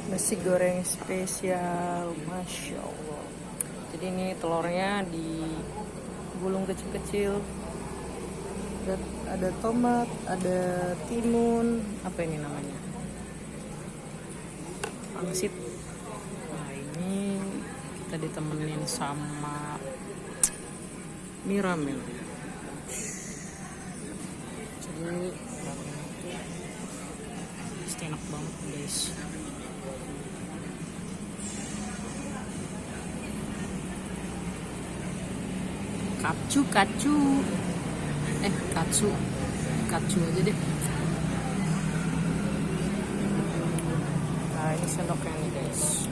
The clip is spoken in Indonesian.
Nasi goreng spesial, Masya Allah. Jadi ini telurnya digulung kecil-kecil. Ada tomat, ada timun, apa ini namanya? Pangsit. Nah ini kita ditemenin sama miramel. Jadi enak banget guys. Kacu aja deh. Nah ini sendoknya nih guys.